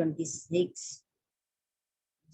26,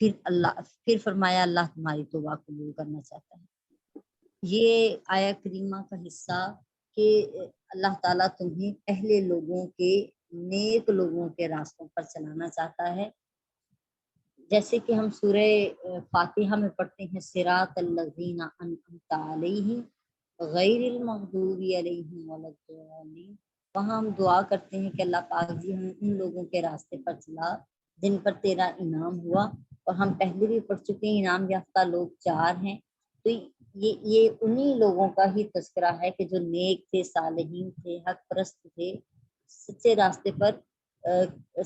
پھر فرمایا اللہ تمہاری توبہ قبول کرنا چاہتا ہے۔ یہ آیا کریمہ کا حصہ کہ اللہ تعالیٰ تمہیں پہلے لوگوں کے، نیک لوگوں کے راستوں پر چلانا چاہتا ہے، جیسے کہ ہم سورہ فاتحہ میں پڑھتے ہیں صراط الذین انعمت علیہم غیر المغضوب علیہم ولا الضالین، وہاں ہم دعا کرتے ہیں کہ اللہ پاک جی ہم ان لوگوں کے راستے پر چلا جن پر تیرا انعام ہوا، اور ہم پہلے بھی پڑھ چکے ہیں انعام یافتہ لوگ 4 ہیں، تو یہ انہی لوگوں کا ہی تذکرہ ہے کہ جو نیک تھے، صالحین تھے، حق پرست تھے، سچے راستے پر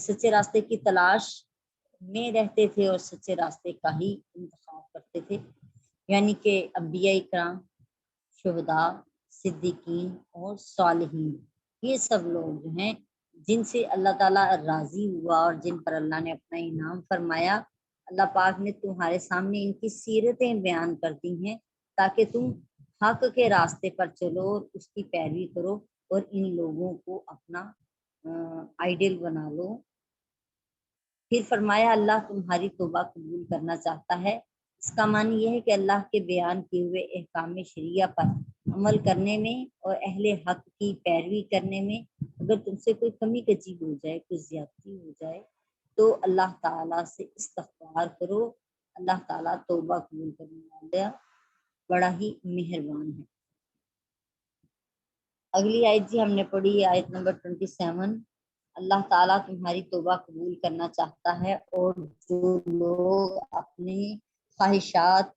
سچے راستے کی تلاش میں رہتے تھے اور سچے راستے کا ہی انتخاب کرتے تھے، یعنی کہ انبیاء کرام، شہداء، صدیقین اور صالحین، یہ سب لوگ جو ہیں جن سے اللہ تعالیٰ راضی ہوا اور جن پر اللہ نے اپنا انعام فرمایا، اللہ پاک نے تمہارے سامنے ان کی سیرتیں بیان کر دی ہیں تاکہ تم حق کے راستے پر چلو اور اس کی پیروی کرو اور ان لوگوں کو اپنا آئیڈیل بنا لو۔ پھر فرمایا اللہ تمہاری توبہ قبول کرنا چاہتا ہے، اس کا معنی یہ ہے کہ اللہ کے بیان کیے ہوئے احکام شریعہ پر عمل کرنے میں اور اہل حق کی پیروی کرنے میں اگر تم سے کوئی کمی کجی ہو جائے، کوئی زیادتی ہو جائے تو اللہ تعالیٰ سے استغفار کرو، اللہ تعالیٰ توبہ قبول کرنے والا بڑا ہی مہربان ہے۔ اگلی آیت جی ہم نے پڑھی آیت نمبر 27، اللہ تعالیٰ تمہاری توبہ قبول کرنا چاہتا ہے اور جو لوگ اپنے خواہشات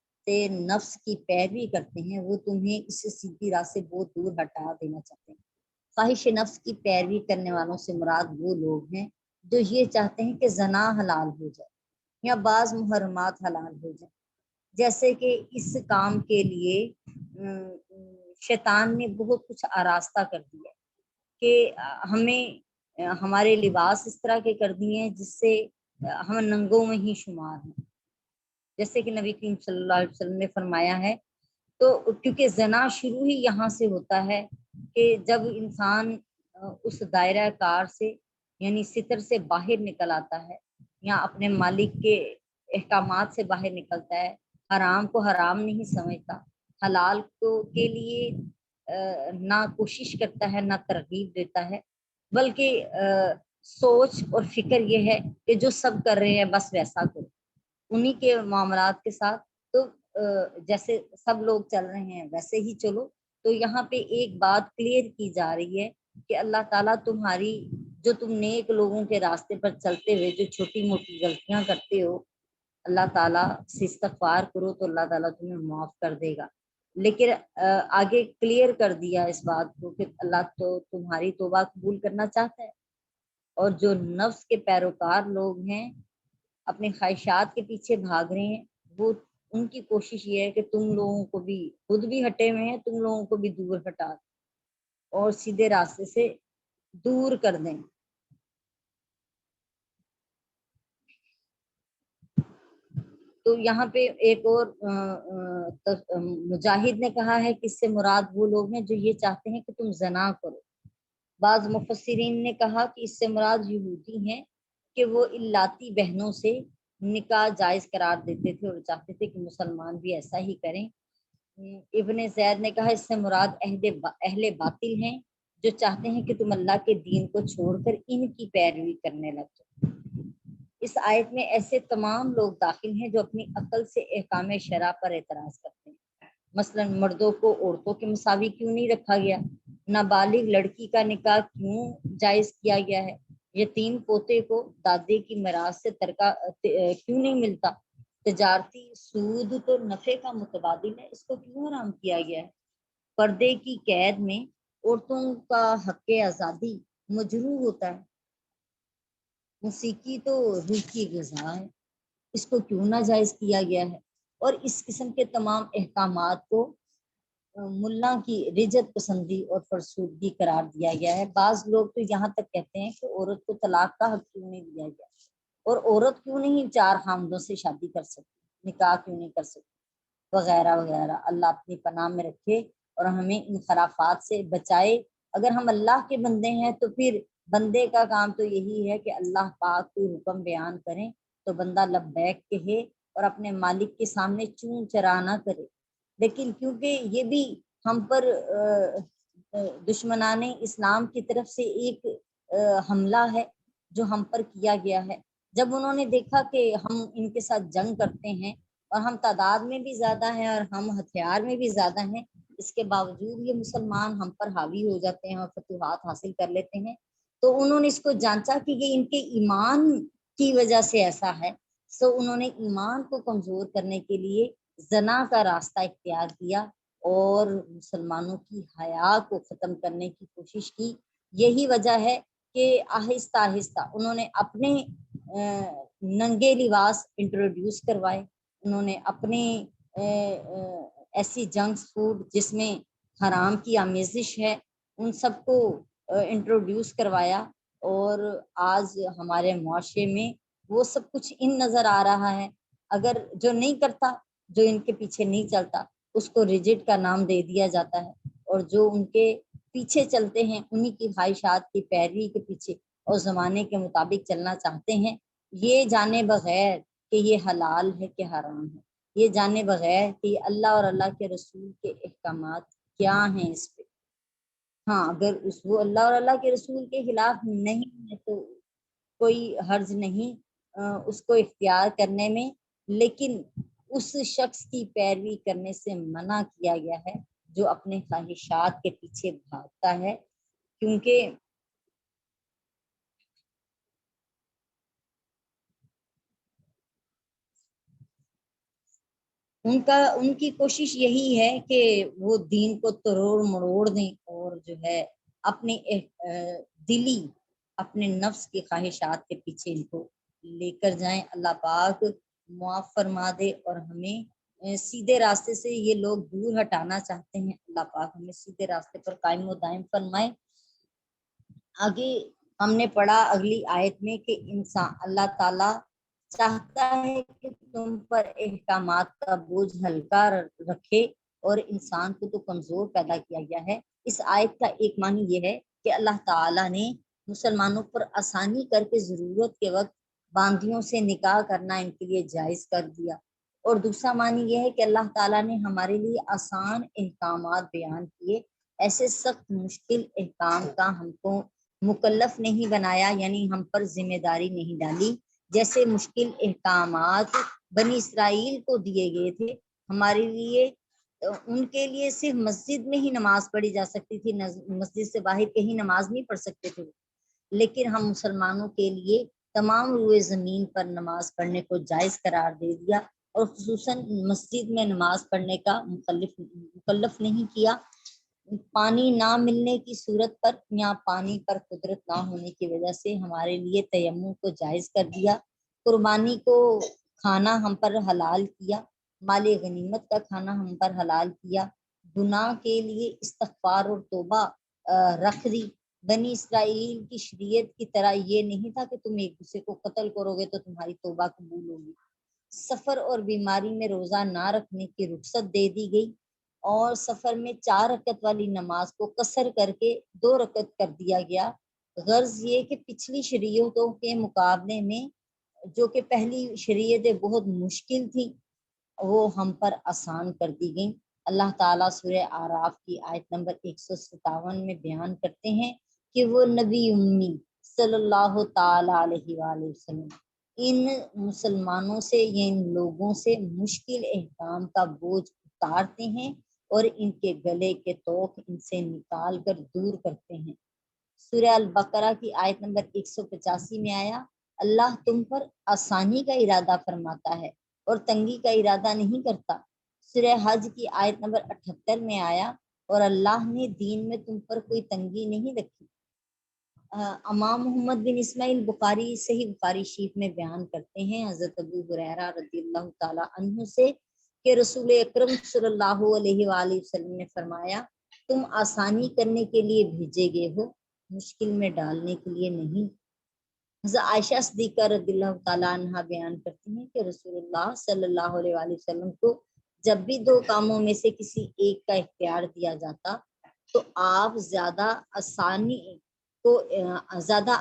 نفس کی پیروی کرتے ہیں وہ تمہیں اس سے سیدھی راہ سے بہت دور ہٹا دینا چاہتے ہیں۔ خواہش نفس کی پیروی کرنے والوں سے مراد وہ لوگ ہیں جو یہ چاہتے ہیں کہ زنا حلال ہو جائے یا بعض محرمات حلال ہو جائیں، جیسے کہ اس کام کے لیے شیطان نے بہت کچھ آراستہ کر دیا کہ ہمیں ہمارے لباس اس طرح کے کر دیے ہیں جس سے ہم ننگوں میں ہی شمار ہیں، جیسے کہ نبی کریم صلی اللہ علیہ وسلم نے فرمایا ہے۔ تو کیونکہ زنا شروع ہی یہاں سے ہوتا ہے کہ جب انسان اس دائرہ کار سے یعنی ستر سے باہر نکل آتا ہے یا اپنے مالک کے احکامات سے باہر نکلتا ہے، حرام کو حرام نہیں سمجھتا، حلال کو کے لیے نہ کوشش کرتا ہے نہ ترغیب دیتا ہے، بلکہ سوچ اور فکر یہ ہے کہ جو سب کر رہے ہیں بس ویسا کرو، انہی کے معاملات کے ساتھ، تو جیسے سب لوگ چل رہے ہیں ویسے ہی چلو۔ تو یہاں پہ ایک بات کلیئر کی جا رہی ہے کہ اللہ تعالیٰ تمہاری جو تم نیک لوگوں کے راستے پر چلتے ہوئے جو چھوٹی موٹی غلطیاں کرتے ہو، اللہ تعالیٰ سے استغفار کرو تو اللہ تعالیٰ تمہیں معاف کر دے گا، لیکن آگے کلیئر کر دیا اس بات کو کہ اللہ تو تمہاری توبہ قبول کرنا چاہتا ہے، اور جو نفس کے پیروکار لوگ ہیں اپنے خواہشات کے پیچھے بھاگ رہے ہیں، وہ ان کی کوشش یہ ہے کہ تم لوگوں کو بھی، خود بھی ہٹے ہوئے ہیں، تم لوگوں کو بھی دور ہٹا اور سیدھے راستے سے دور کر دیں۔ تو یہاں پہ ایک اور مجاہد نے کہا ہے کہ اس سے مراد وہ لوگ ہیں جو یہ چاہتے ہیں کہ تم زنا کرو۔ بعض مفسرین نے کہا کہ اس سے مراد یہودی ہیں کہ وہ الاتی بہنوں سے نکاح جائز قرار دیتے تھے اور چاہتے تھے کہ مسلمان بھی ایسا ہی کریں۔ ابن زید نے کہا اس سے مراد اہل باطل ہیں جو چاہتے ہیں کہ تم اللہ کے دین کو چھوڑ کر ان کی پیروی کرنے لگ جاؤ۔ اس آیت میں ایسے تمام لوگ داخل ہیں جو اپنی عقل سے احکام شرع پر اعتراض کرتے ہیں، مثلا مردوں کو عورتوں کے مساوی کیوں نہیں رکھا گیا، نابالغ لڑکی کا نکاح کیوں جائز کیا گیا ہے، یتیم پوتے کو دادے کی میراث سے ترکہ کیوں نہیں ملتا، تجارتی سود تو نفع کا متبادل ہے، اس کو کیوں حرام کیا گیا ہے، پردے کی قید میں عورتوں کا حق آزادی مجروح ہوتا ہے، موسیقی تو روح کی غذا ہے، اس کو کیوں ناجائز کیا گیا ہے، اور اس قسم کے تمام احکامات کو ملا کی رجت پسندی اور فرسودگی قرار دیا گیا ہے۔ بعض لوگ تو یہاں تک کہتے ہیں کہ عورت کو طلاق کا حق کیوں نہیں دیا گیا، اور عورت کیوں نہیں 4 خاندوں سے شادی کر سکتی، نکاح کیوں نہیں کر سکتی، وغیرہ وغیرہ۔ اللہ اپنی پناہ میں رکھے اور ہمیں ان خرافات سے بچائے۔ اگر ہم اللہ کے بندے ہیں تو پھر بندے کا کام تو یہی ہے کہ اللہ پاک کوئی حکم بیان کریں تو بندہ لبیک کہے اور اپنے مالک کے سامنے چون چرا نہ کرے. لیکن کیونکہ یہ بھی ہم پر دشمنان اسلام کی طرف سے ایک حملہ ہے جو ہم پر کیا گیا ہے. جب انہوں نے دیکھا کہ ہم ان کے ساتھ جنگ کرتے ہیں اور ہم تعداد میں بھی زیادہ ہیں اور ہم ہتھیار میں بھی زیادہ ہیں، اس کے باوجود یہ مسلمان ہم پر حاوی ہو جاتے ہیں اور فتوحات حاصل کر لیتے ہیں، تو انہوں نے اس کو جانچا کہ یہ ان کے ایمان کی وجہ سے ایسا ہے. سو انہوں نے ایمان کو کمزور کرنے کے لیے زنا کا راستہ اختیار کیا اور مسلمانوں کی حیا کو ختم کرنے کی کوشش کی. یہی وجہ ہے کہ آہستہ آہستہ انہوں نے اپنے ننگے لباس انٹروڈیوس کروائے، انہوں نے اپنے ایسی جنک فوڈ جس میں حرام کی آمیزش ہے ان سب کو انٹروڈیوس کروایا، اور آج ہمارے معاشرے میں وہ سب کچھ ان نظر آ رہا ہے. اگر جو نہیں کرتا، جو ان کے پیچھے نہیں چلتا، اس کو ریجڈ کا نام دے دیا جاتا ہے، اور جو ان کے پیچھے چلتے ہیں انہی کی خواہشات کی پیروی کے پیچھے اور زمانے کے مطابق چلنا چاہتے ہیں، یہ جانے بغیر کہ یہ حلال ہے کہ حرام ہے، یہ جانے بغیر کہ اللہ اور اللہ کے رسول کے احکامات کیا ہیں اس پہ. ہاں اگر وہ اللہ اور اللہ کے رسول کے خلاف نہیں ہے تو کوئی حرج نہیں اس کو اختیار کرنے میں، لیکن اس شخص کی پیروی کرنے سے منع کیا گیا ہے جو اپنے خواہشات کے پیچھے بھاگتا ہے. کیونکہ ان کی کوشش یہی ہے کہ وہ دین کو توڑ مروڑ دیں اور جو ہے اپنے دلی اپنے نفس کی خواہشات کے پیچھے ان کو لے کر جائیں. اللہ پاک معاف فرما دے اور ہمیں سیدھے راستے سے یہ لوگ دور ہٹانا چاہتے ہیں. اللہ پاک ہمیں سیدھے راستے پر قائم و دائم فرمائے. آگے ہم نے پڑھا اگلی آیت میں کہ انسان اللہ تعالی چاہتا ہے کہ تم پر احکامات کا بوجھ ہلکا رکھے اور انسان کو تو کمزور پیدا کیا گیا ہے. اس آیت کا ایک معنی یہ ہے کہ اللہ تعالیٰ نے مسلمانوں پر آسانی کر کے ضرورت کے وقت باندیوں سے نکاح کرنا ان کے لیے جائز کر دیا. اور دوسرا معنی یہ ہے کہ اللہ تعالیٰ نے ہمارے لیے آسان احکامات بیان کیے، ایسے سخت مشکل احکام کا ہم کو مکلف نہیں بنایا، یعنی ہم پر ذمہ داری نہیں ڈالی. جیسے مشکل احکامات بنی اسرائیل کو دیے گئے تھے ہمارے لیے، ان کے لیے صرف مسجد میں ہی نماز پڑھی جا سکتی تھی، مسجد سے باہر کہیں نماز نہیں پڑھ سکتے تھے، لیکن ہم مسلمانوں کے لیے تمام روئے زمین پر نماز پڑھنے کو جائز قرار دے دیا، اور خصوصاً مسجد میں نماز پڑھنے کا مکلف نہیں کیا. پانی نہ ملنے کی صورت پر یا پانی پر قدرت نہ ہونے کی وجہ سے ہمارے لیے تیمم کو جائز کر دیا. قربانی کو کھانا ہم پر حلال کیا، مال غنیمت کا کھانا ہم پر حلال کیا. گناہ کے لیے استغفار اور توبہ رکھ دی. بنی اسرائیل کی شریعت کی طرح یہ نہیں تھا کہ تم ایک دوسرے کو قتل کرو گے تو تمہاری توبہ قبول ہوگی. سفر اور بیماری میں روزہ نہ رکھنے کی رخصت دے دی گئی، اور سفر میں 4 رکعت والی نماز کو قصر کر کے 2 رکعت کر دیا گیا. غرض یہ کہ پچھلی شریعتوں کے مقابلے میں جو کہ پہلی شریعتیں بہت مشکل تھی وہ ہم پر آسان کر دی گئیں. اللہ تعالیٰ سورہ اعراف کی آیت نمبر 157 میں بیان کرتے ہیں کہ وہ نبی امی صلی اللہ تعالی علیہ وآلہ وسلم ان مسلمانوں سے یا ان لوگوں سے مشکل احکام کا بوجھ اتارتے ہیں اور ان کے گلے کے توق ان سے نکال کر دور کرتے ہیں. سورہ البقرہ کی آیت نمبر 185 میں آیا اللہ تم پر آسانی کا ارادہ فرماتا ہے اور تنگی کا ارادہ نہیں کرتا. سورہ حج کی آیت نمبر 78 میں آیا اور اللہ نے دین میں تم پر کوئی تنگی نہیں رکھی. امام محمد بن اسماعیل بخاری صحیح بخاری شریف میں بیان کرتے ہیں حضرت ابو ہریرہ رضی اللہ تعالی عنہ سے کہ رسول اکرم صلی اللہ علیہ وآلہ وسلم نے فرمایا تم آسانی کرنے کے لیے بھیجے گئے ہو، مشکل میں ڈالنے کے لیے نہیں. حضرت عائشہ صدیقہ رضی اللہ تعالیٰ عنہ بیان کرتی ہیں کہ رسول اللہ صلی اللہ علیہ وآلہ وسلم کو جب بھی 2 کاموں میں سے کسی ایک کا اختیار دیا جاتا تو آپ زیادہ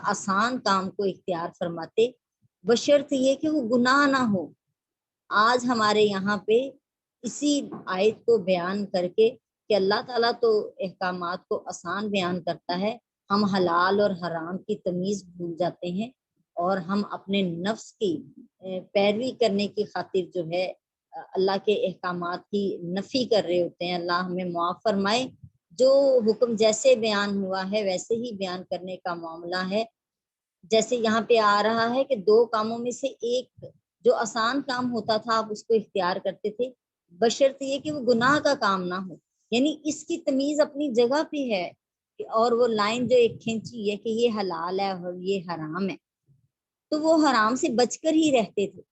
آسان کام کو اختیار فرماتے. بشرط یہ کہ وہ گناہ نہ ہو۔ آج ہمارے یہاں پہ اسی آیت کو بیان کر کے کہ اللہ تعالیٰ تو احکامات کو آسان بیان کرتا ہے، ہم حلال اور حرام کی تمیز بھول جاتے ہیں اور ہم اپنے نفس کی پیروی کرنے کی خاطر جو ہے اللہ کے احکامات کی نفی کر رہے ہوتے ہیں۔ اللہ ہمیں معاف فرمائے۔ جو حکم جیسے بیان ہوا ہے ویسے ہی بیان کرنے کا معاملہ ہے۔ جیسے یہاں پہ آ رہا ہے کہ دو کاموں میں سے ایک جو آسان کام ہوتا تھا آپ اس کو اختیار کرتے تھے، بشرط یہ کہ وہ گناہ کا کام نہ ہو، یعنی اس کی تمیز اپنی جگہ پہ ہے، اور وہ لائن جو ایک کھینچی ہے کہ یہ حلال ہے اور یہ حرام ہے، تو وہ حرام سے بچ کر ہی رہتے تھے،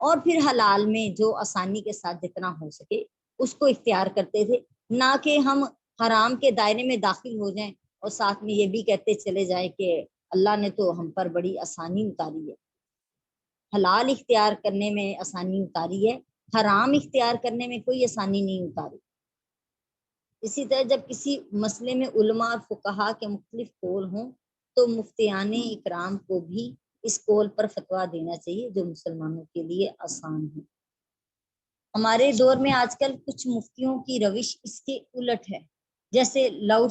اور پھر حلال میں جو آسانی کے ساتھ جتنا ہو سکے اس کو اختیار کرتے تھے، نہ کہ ہم حرام کے دائرے میں داخل ہو جائیں اور ساتھ میں یہ بھی کہتے چلے جائیں کہ اللہ نے تو ہم پر بڑی آسانی اتاری ہے۔ حلال اختیار کرنے میں آسانی اتاری ہے، حرام اختیار کرنے میں کوئی آسانی نہیں اتاری۔ اسی طرح جب کسی مسئلے میں علماء اور فقہا کے مختلف قول ہوں تو مفتیان اکرام کو بھی اس قول پر فتویٰ دینا چاہیے جو مسلمانوں کے لیے آسان ہے۔ ہمارے دور میں آج کل کچھ مفتیوں کی روش اس کے الٹ ہے، جیسے لاؤڈ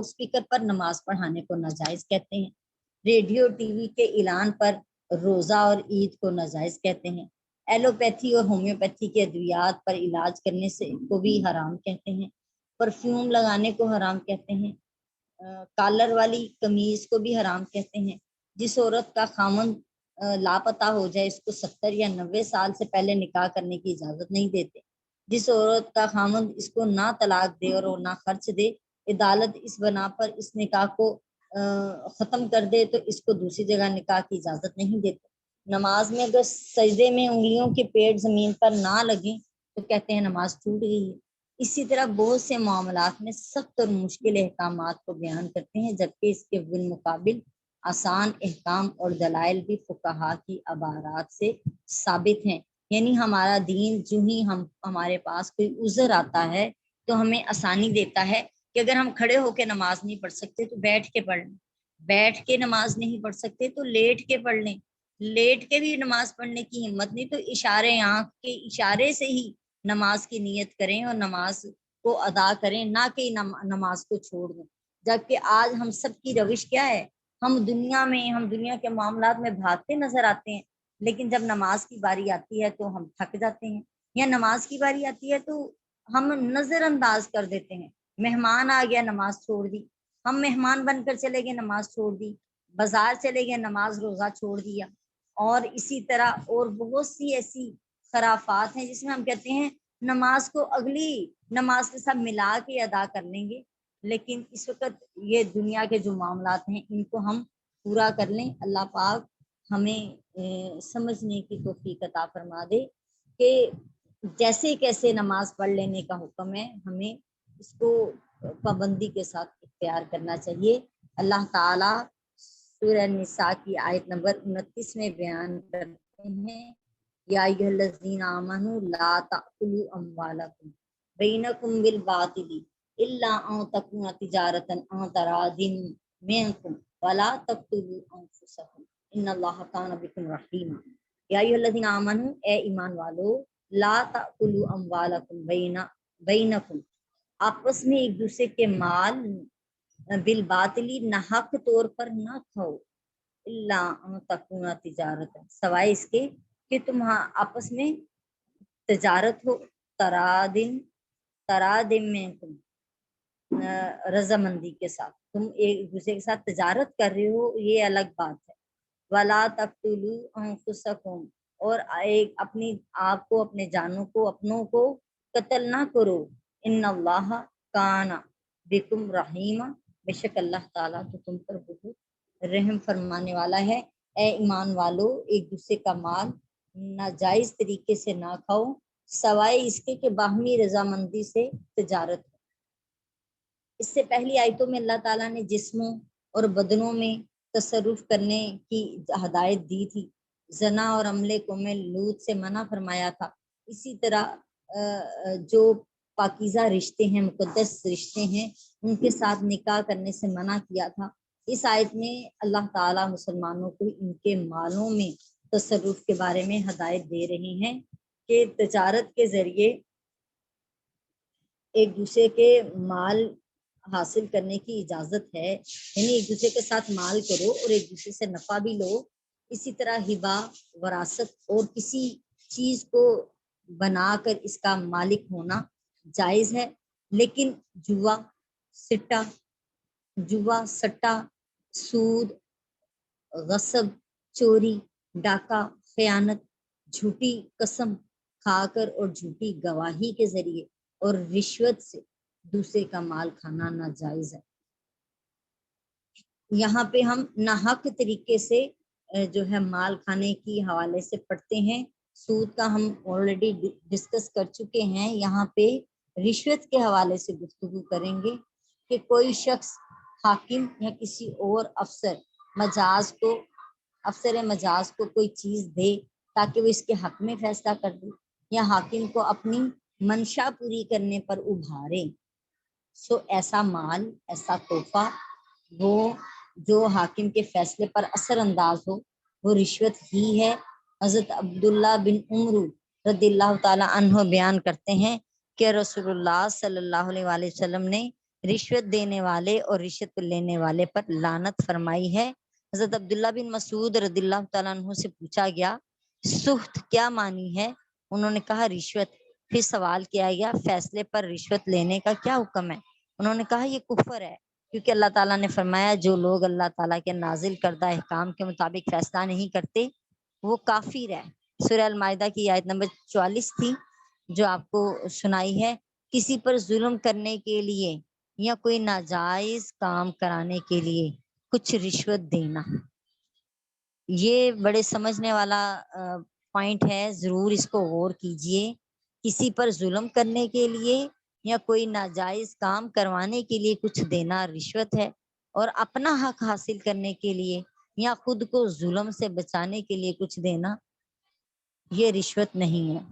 سپیکر پر نماز پڑھانے کو ناجائز کہتے ہیں، ریڈیو ٹی وی کے اعلان پر روزہ اور عید کو ناجائز کہتے ہیں، ایلوپیتھی اور ہومیوپیتھی کے ادویات پر علاج کرنے سے کو بھی حرام کہتے ہیں، پرفیوم لگانے کو حرام کہتے ہیں، کالر والی قمیض کو بھی حرام کہتے ہیں، جس عورت کا خامند لاپتہ ہو جائے اس کو 70 یا 90 سال سے پہلے نکاح کرنے کی اجازت نہیں دیتے، جس عورت کا خامند اس کو نہ طلاق دے اور نہ خرچ دے، عدالت اس بنا پر اس نکاح کو ختم کر دے تو اس کو دوسری جگہ نکاح کی اجازت نہیں دیتے۔ نماز میں اگر سجدے میں انگلیوں کے پیڑ زمین پر نہ لگیں تو کہتے ہیں نماز ٹوٹ گئی ہے۔ اسی طرح بہت سے معاملات میں سخت اور مشکل احکامات کو بیان کرتے ہیں، جبکہ اس کے بالمقابل آسان احکام اور دلائل بھی فقہا کی عبارات سے ثابت ہیں۔ یعنی ہمارا دین جو ہی ہمارے پاس کوئی عذر آتا ہے تو ہمیں آسانی دیتا ہے کہ اگر ہم کھڑے ہو کے نماز نہیں پڑھ سکتے تو بیٹھ کے پڑھ لیں، بیٹھ کے نماز نہیں پڑھ سکتے تو لیٹ کے پڑھ لیں، لیٹ کے بھی نماز پڑھنے کی ہمت نہیں تو اشارے آنکھ کے اشارے سے ہی نماز کی نیت کریں اور نماز کو ادا کریں، نہ کہ نماز کو چھوڑ دیں۔ جبکہ آج ہم سب کی روش کیا ہے، ہم دنیا کے معاملات میں بھاگتے نظر آتے ہیں، لیکن جب نماز کی باری آتی ہے تو ہم تھک جاتے ہیں، یا نماز کی باری آتی ہے تو ہم نظر انداز کر دیتے ہیں۔ مہمان آ گیا نماز چھوڑ دی، ہم مہمان بن کر چلے گئے نماز چھوڑ دی، بازار چلے گئے نماز روزہ چھوڑ دیا، اور اسی طرح اور بہت سی ایسی خرافات ہیں جس میں ہم کہتے ہیں نماز کو اگلی نماز کے ساتھ ملا کے ادا کر لیں گے، لیکن اس وقت یہ دنیا کے جو معاملات ہیں ان کو ہم پورا کر لیں۔ اللہ پاک ہمیں سمجھنے کی توفیق عطا فرما دے کہ جیسے کیسے نماز پڑھ لینے کا حکم ہے ہمیں اس کو پابندی کے ساتھ اختیار کرنا چاہیے۔ اللہ تعالیٰ سورہ نساء کی آیت نمبر 29 میں بیان کرتے ہیں یا ایھا الذین آمنوا لا تأکلوا اموالکم بینکم بالباطل الا ان تکون تجارۃ عن تراض منکم ولا تقتلوا انفسکم ان اللہ کان بکم رحیما۔ یا ایھا الذین آمنوا، اے ایمان والو، لا تأکلوا اموالکم بینکم، آپس میں ایک دوسرے کے مال بالباطلی ناحق طور پر نہ کھاؤ، الا ان تکون تجارت، سوائے اس کے کہ تم آپس میں تجارت ہو، ترادم میں تم رضامندی کے ساتھ تم ایک دوسرے کے ساتھ تجارت کر رہے ہو، یہ الگ بات ہے۔ ولا تقتلوا انفسکم، اور ایک اپنی آپ کو، اپنے جانوں کو، اپنوں کو قتل نہ کرو، ان اللہ کان بکم رحیما، بے شک اللہ تعالیٰ تو تم پر بہت رحم فرمانے والا ہے۔ اے ایمان والو، ایک دوسرے کا مال ناجائز طریقے سے نہ کھاؤ، سوائے اس کے کہ باہمی رضامندی سے تجارت ہو۔ اس سے پہلی آیتوں میں اللہ تعالیٰ نے جسموں اور بدنوں میں تصرف کرنے کی ہدایت دی تھی، زنا اور عملے قوم لوط سے منع فرمایا تھا۔ اسی طرح جو پاکیزہ رشتے ہیں، مقدس رشتے ہیں، ان کے ساتھ نکاح کرنے سے منع کیا تھا۔ اس آیت میں اللہ تعالیٰ مسلمانوں کو ان کے مالوں میں تصرف کے بارے میں ہدایت دے رہے ہیں کہ تجارت کے ذریعے ایک دوسرے کے مال حاصل کرنے کی اجازت ہے، یعنی ایک دوسرے کے ساتھ مال کرو اور ایک دوسرے سے نفع بھی لو۔ اسی طرح ہبہ، وراثت اور کسی چیز کو بنا کر اس کا مالک ہونا جائز ہے، لیکن جوا سٹا، سود، غصب، چوری، ڈاکہ، خیانت، جھوٹی قسم کھا کر اور جھوٹی گواہی کے ذریعے اور رشوت سے دوسرے کا مال کھانا ناجائز ہے۔ یہاں پہ ہم ناحق طریقے سے جو ہے مال کھانے کی حوالے سے پڑھتے ہیں۔ سود کا ہم آلریڈی ڈسکس کر چکے ہیں، یہاں پہ رشوت کے حوالے سے گفتگو کریں گے کہ کوئی شخص حاکم یا کسی اور افسر مجاز کو کوئی چیز دے تاکہ وہ اس کے حق میں فیصلہ کر دے، یا حاکم کو اپنی منشا پوری کرنے پر ابھارے، سو ایسا مال، ایسا تحفہ وہ جو حاکم کے فیصلے پر اثر انداز ہو، وہ رشوت ہی ہے۔ حضرت عبداللہ بن عمر رضی اللہ تعالی عنہ بیان کرتے ہیں کہ رسول اللہ صلی اللہ علیہ وآلہ وسلم نے رشوت دینے والے اور رشوت لینے والے پر لعنت فرمائی ہے۔ حضرت عبداللہ بن مسعود رضی اللہ تعالیٰ عنہ سے پوچھا گیا سخت کیا معنی ہے؟ انہوں نے کہا رشوت۔ پھر سوال کیا گیا فیصلے پر رشوت لینے کا کیا حکم ہے؟ انہوں نے کہا یہ کفر ہے، کیونکہ اللہ تعالیٰ نے فرمایا جو لوگ اللہ تعالیٰ کے نازل کردہ احکام کے مطابق فیصلہ نہیں کرتے وہ کافر ہے۔ سورہ المائدہ کی آیت نمبر 44 تھی جو آپ کو سنائی ہے۔ کسی پر ظلم کرنے کے لیے یا کوئی ناجائز کام کرانے کے لیے کچھ رشوت دینا، یہ بڑے سمجھنے والا پوائنٹ ہے، ضرور اس کو غور کیجئے۔ کسی پر ظلم کرنے کے لیے یا کوئی ناجائز کام کروانے کے لیے کچھ دینا رشوت ہے، اور اپنا حق حاصل کرنے کے لیے یا خود کو ظلم سے بچانے کے لیے کچھ دینا یہ رشوت نہیں ہے۔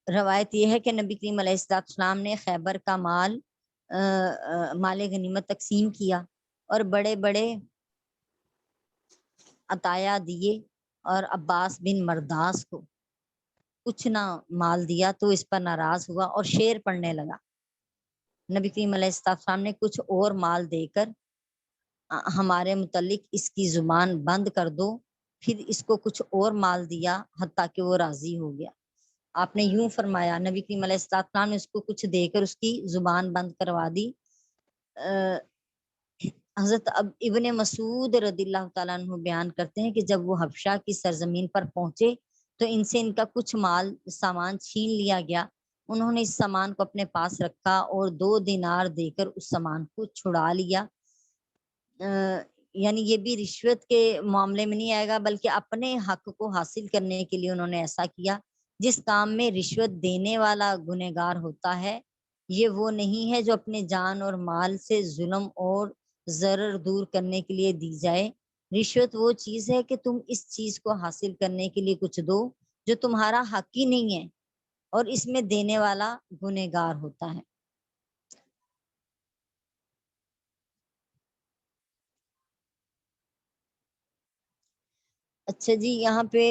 روایت یہ ہے کہ نبی کریم علیہ السلام نے خیبر کا مال غنیمت تقسیم کیا اور بڑے بڑے عطایا دیے، اور عباس بن مرداس کو کچھ نہ مال دیا تو اس پر ناراض ہوا اور شعر پڑھنے لگا۔ نبی کریم علیہ السلام نے کچھ اور مال دے کر ہمارے متعلق اس کی زبان بند کر دو، پھر اس کو کچھ اور مال دیا حتیٰ کہ وہ راضی ہو گیا۔ آپ نے یوں فرمایا، نبی کریم علیہ السلام نے اس کو کچھ دے کر اس کی زبان بند کروا دی۔ حضرت ابن مسعود رضی اللہ تعالیٰ عنہ بیان کرتے ہیں کہ جب وہ حبشہ کی سرزمین پر پہنچے تو ان سے ان کا کچھ مال سامان چھین لیا گیا۔ انہوں نے اس سامان کو اپنے پاس رکھا اور 2 دینار دے کر اس سامان کو چھڑا لیا۔ یعنی یہ بھی رشوت کے معاملے میں نہیں آئے گا، بلکہ اپنے حق کو حاصل کرنے کے لیے انہوں نے ایسا کیا۔ جس کام میں رشوت دینے والا گنہگار ہوتا ہے یہ وہ نہیں ہے جو اپنے جان اور مال سے ظلم اور ضرر دور کرنے کے لیے دی جائے۔ رشوت وہ چیز ہے کہ تم اس چیز کو حاصل کرنے کے لیے کچھ دو جو تمہارا حق ہی نہیں ہے، اور اس میں دینے والا گنہگار ہوتا ہے۔ اچھا جی، یہاں پہ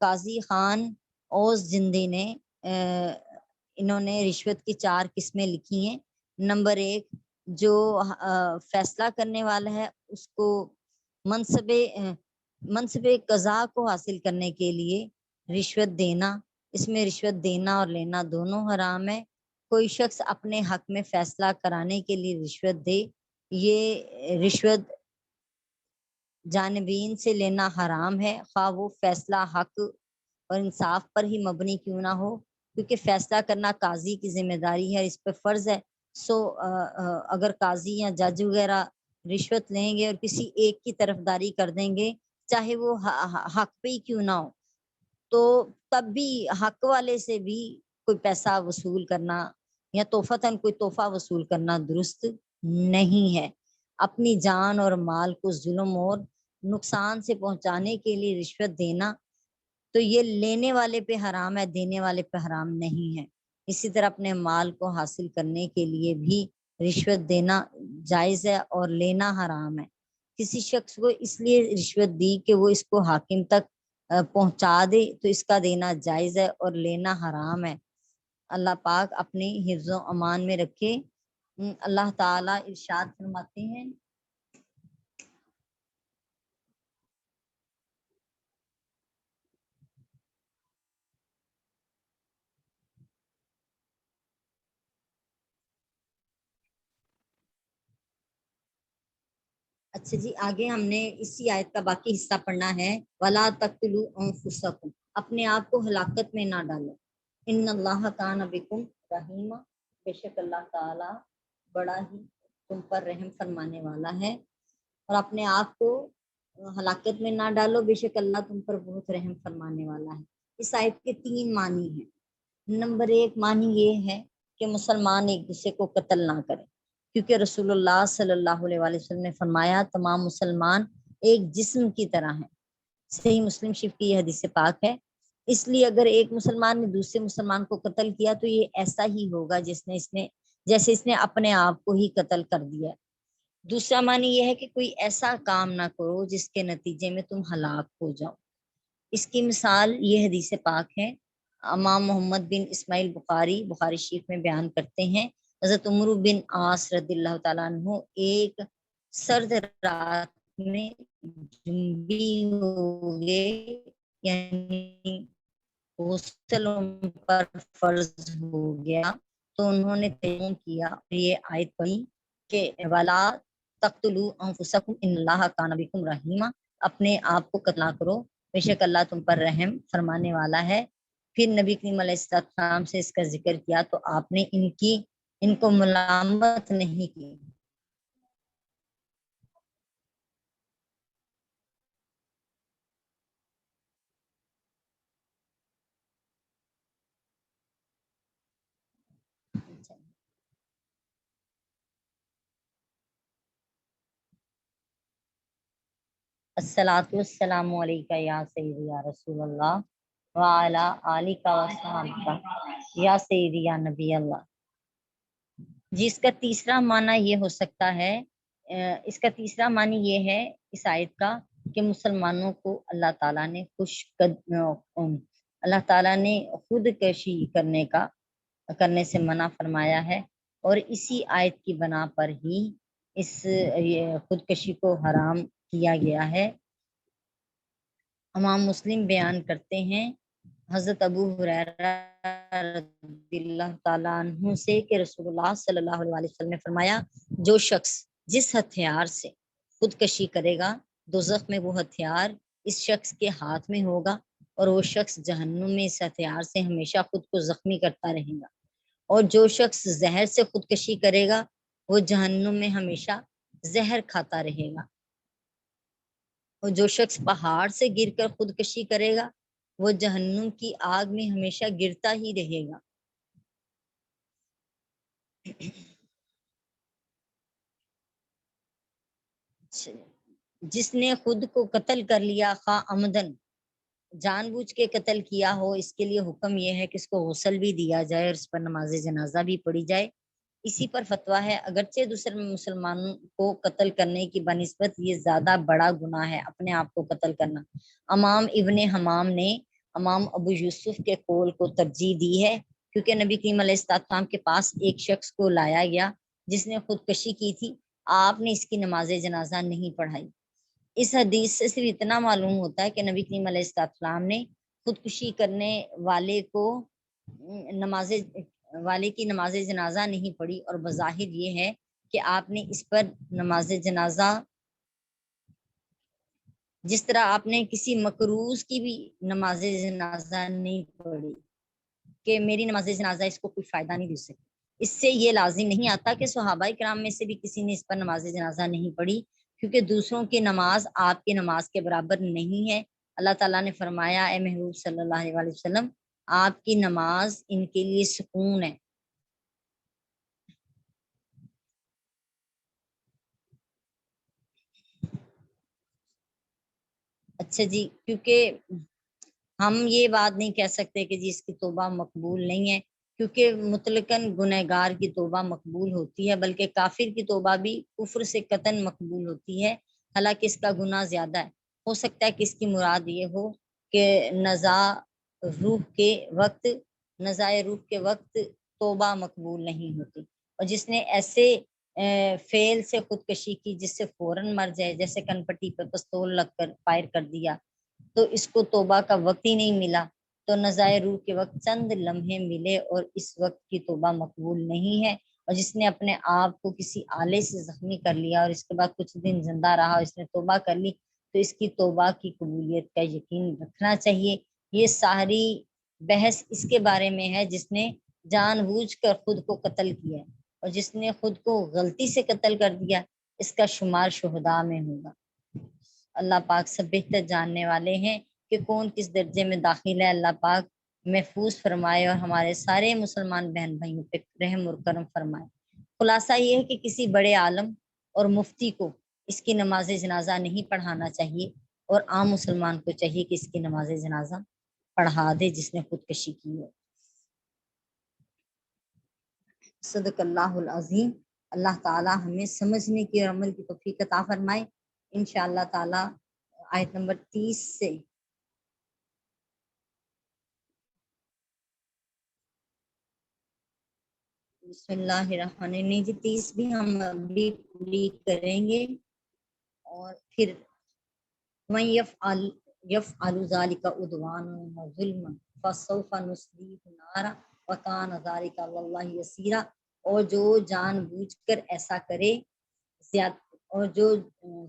قاضی خان اوس زندی نے انہوں نے رشوت کی 4 قسمیں لکھی ہیں۔ نمبر 1، جو فیصلہ کرنے والا ہے اس کو منصب قضا کو حاصل کرنے کے لیے رشوت دینا، اس میں رشوت دینا اور لینا دونوں حرام ہے۔ کوئی شخص اپنے حق میں فیصلہ کرانے کے لیے رشوت دے، یہ رشوت جانبین سے لینا حرام ہے، خواہ وہ فیصلہ حق اور انصاف پر ہی مبنی کیوں نہ ہو، کیونکہ فیصلہ کرنا قاضی کی ذمہ داری ہے، اس پہ فرض ہے۔ سو اگر قاضی یا جج وغیرہ رشوت لیں گے اور کسی ایک کی طرفداری کر دیں گے چاہے وہ حق پہ ہی کیوں نہ ہو، تو تب بھی حق والے سے بھی کوئی پیسہ وصول کرنا یا توفتاً کوئی تحفہ وصول کرنا درست نہیں ہے۔ اپنی جان اور مال کو ظلم اور نقصان سے پہنچانے کے لیے رشوت دینا تو یہ لینے والے پہ حرام ہے، دینے والے پہ حرام نہیں ہے۔ اسی طرح اپنے مال کو حاصل کرنے کے لیے بھی رشوت دینا جائز ہے اور لینا حرام ہے۔ کسی شخص کو اس لیے رشوت دی کہ وہ اس کو حاکم تک پہنچا دے تو اس کا دینا جائز ہے اور لینا حرام ہے۔ اللہ پاک اپنی حفظ و امان میں رکھے۔ اللہ تعالیٰ ارشاد فرماتے ہیں اچھا جی، آگے ہم نے اسی آیت کا باقی حصہ پڑھنا ہے۔ وَلَا تَقْتُلُوا أَنفُسَكُمْ، اپنے آپ کو ہلاکت میں نہ ڈالو۔ ان اللہ کان بکم رحیما، بے شک اللہ تعالی بڑا ہی تم پر رحم فرمانے والا ہے۔ اور اپنے آپ کو ہلاکت میں نہ ڈالو، بے شک اللہ تم پر بہت رحم فرمانے والا ہے۔ اس آیت کے 3 معنی ہیں۔ نمبر 1 معنی یہ ہے کہ مسلمان ایک دوسرے کو قتل نہ کرے، کیونکہ رسول اللہ صلی اللہ علیہ وآلہ وسلم نے فرمایا تمام مسلمان ایک جسم کی طرح ہیں۔ صحیح مسلم شریف کی یہ حدیث پاک ہے۔ اس لیے اگر ایک مسلمان نے دوسرے مسلمان کو قتل کیا تو یہ ایسا ہی ہوگا جیسے اس نے اپنے آپ کو ہی قتل کر دیا۔ دوسرا معنی یہ ہے کہ کوئی ایسا کام نہ کرو جس کے نتیجے میں تم ہلاک ہو جاؤ۔ اس کی مثال یہ حدیث پاک ہے، امام محمد بن اسماعیل بخاری شریف میں بیان کرتے ہیں، حضرت عمرو بن عاص رضی اللہ تعالیٰ عنہ ایک سرد رات میں جنبی ہو گئے، یعنی غسل ان پر فرض ہو گیا تو انہوں نے تیمم کیا، یہ آیت پڑھی کہ وَلَا تَقْتُلُوا أَنفُسَكُمْ إِنَّ اللَّهَ كَانَ بِكُمْ رَحِيمًا، اپنے آپ کو قتل نہ کرو، بے شک اللہ تم پر رحم فرمانے والا ہے۔ پھر نبی کریم علیہ السلام سے اس کا ذکر کیا تو آپ نے ان کو ملامت نہیں کی۔ الصلاۃ والسلام علیکہ یا سیدی یا رسول اللہ وعلی آلک وصحبہ یا سیدی یا نبی اللہ۔ جس کا تیسرا معنی یہ ہو سکتا ہے، اس کا تیسرا معنی یہ ہے اس آیت کا کہ مسلمانوں کو اللہ تعالیٰ نے اللہ تعالیٰ نے خود کشی کرنے سے منع فرمایا ہے، اور اسی آیت کی بنا پر ہی یہ خودکشی کو حرام کیا گیا ہے۔ امام مسلم بیان کرتے ہیں حضرت ابو ہریرہ رضی اللہ تعالیٰ عنہ سے کہ رسول اللہ صلی اللہ علیہ وسلم نے فرمایا جو شخص جس ہتھیار سے خودکشی کرے گا دوزخ میں وہ ہتھیار اس شخص کے ہاتھ میں ہوگا، اور وہ شخص جہنم میں اس ہتھیار سے ہمیشہ خود کو زخمی کرتا رہے گا، اور جو شخص زہر سے خودکشی کرے گا وہ جہنم میں ہمیشہ زہر کھاتا رہے گا، اور جو شخص پہاڑ سے گر کر خودکشی کرے گا وہ جہنم کی آگ میں ہمیشہ گرتا ہی رہے گا۔ جس نے خود کو قتل کر لیا خواہ عمدن جان بوجھ کے قتل کیا ہو، اس کے لیے حکم یہ ہے کہ اس کو غسل بھی دیا جائے اور اس پر نماز جنازہ بھی پڑھی جائے۔ اسی پر فتویٰ ہے اگرچہ دوسرے مسلمانوں کو قتل کرنے کی بنسبت یہ زیادہ بڑا گناہ ہے اپنے آپ کو قتل کرنا۔ امام ابن حمام نے امام ابو یوسف کے قول کو ترجیح دی ہے، کیونکہ نبی کریم علیہ السلام کے پاس ایک شخص کو لایا گیا جس نے خودکشی کی تھی، آپ نے اس کی نماز جنازہ نہیں پڑھائی۔ اس حدیث سے صرف اتنا معلوم ہوتا ہے کہ نبی کریم علیہ السلام نے خودکشی کرنے والے کی نماز جنازہ نہیں پڑھی، اور بظاہر یہ ہے کہ آپ نے اس پر نماز جنازہ جس طرح آپ نے کسی مکروز کی بھی نماز جنازہ نہیں پڑھی کہ میری نماز جنازہ اس کو کوئی فائدہ نہیں دے سکتی۔ اس سے یہ لازم نہیں آتا کہ صحابہ کرام میں سے بھی کسی نے اس پر نماز جنازہ نہیں پڑھی، کیونکہ دوسروں کی نماز آپ کی نماز کے برابر نہیں ہے۔ اللہ تعالیٰ نے فرمایا اے محبوب صلی اللہ علیہ وسلم آپ کی نماز ان کے لیے سکون ہے۔ اچھا جی، کیونکہ ہم یہ بات نہیں کہہ سکتے کہ جی اس کی توبہ مقبول نہیں ہے، کیونکہ مطلقاً گنہگار کی توبہ مقبول ہوتی ہے، بلکہ کافر کی توبہ بھی کفر سے قطعاً مقبول ہوتی ہے، حالانکہ اس کا گناہ زیادہ ہے۔ ہو سکتا ہے کہ اس کی مراد یہ ہو کہ نزاع روح کے وقت توبہ مقبول نہیں ہوتی، اور جس نے ایسے فعل سے خودکشی کی جس سے فوراً مر جائے، جیسے کن پٹی پہ پستول لگ کر فائر کر دیا، تو اس کو توبہ کا وقت ہی نہیں ملا، تو نزاع روح کے وقت چند لمحے ملے اور اس وقت کی توبہ مقبول نہیں ہے۔ اور جس نے اپنے آپ کو کسی آلے سے زخمی کر لیا اور اس کے بعد کچھ دن زندہ رہا اور اس نے توبہ کر لی، تو اس کی توبہ کی قبولیت کا یقین رکھنا چاہیے۔ یہ ساری بحث اس کے بارے میں ہے جس نے جان بوجھ کر خود کو قتل کیا ہے، اور جس نے خود کو غلطی سے قتل کر دیا اس کا شمار شہداء میں ہوگا۔ اللہ پاک سب بہتر جاننے والے ہیں کہ کون کس درجے میں داخل ہے۔ اللہ پاک محفوظ فرمائے اور ہمارے سارے مسلمان بہن بھائیوں پہ رحم اور کرم فرمائے۔ خلاصہ یہ ہے کہ کسی بڑے عالم اور مفتی کو اس کی نماز جنازہ نہیں پڑھانا چاہیے، اور عام مسلمان کو چاہیے کہ اس کی نماز جنازہ پڑھا دے جس نے خودکشی کی ہو۔ صدق اللہ العظیم۔ اللہ تعالی ہمیں سمجھنے کی اور عمل کی توفیق عطا فرمائے۔ انشاءاللہ تعالی آیت نمبر 30 سے بسم اللہ الرحمن الرحیم جی 30 بھی ہم ابھی پوری کریں گے، اور پھر من یفعل ذلک عدوانا وظلما فسوف نصلیہ نارا وکان ذلک علی اللہ یسیرا، اور جو جان بوجھ کر ایسا کرے اور جو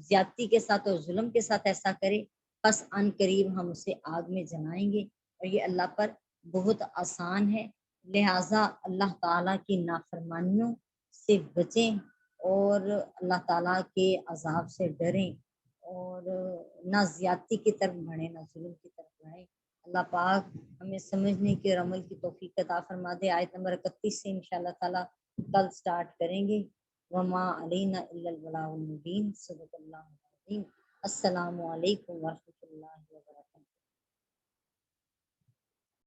زیادتی کے ساتھ اور ظلم کے ساتھ ایسا کرے، پس ان قریب ہم اسے آگ میں جلائیں گے، اور یہ اللہ پر بہت آسان ہے۔ لہٰذا اللہ تعالیٰ کی نافرمانیوں سے بچیں اور اللہ تعالیٰ کے عذاب سے ڈریں، اور نہ زیادتی کی طرف بڑھیں نہ ظلم کی طرف بڑھیں۔ اللہ پاک ہمیں سمجھنے کی اور عمل کی توفیق عطا فرما دے۔ آیت نمبر 31 سے انشاءاللہ تعالیٰ کل سٹارٹ کریں گے۔ وما علینا الا البلاغ المبین۔ صدق اللہ العظیم۔ السلام علیکم ورحمۃ اللہ۔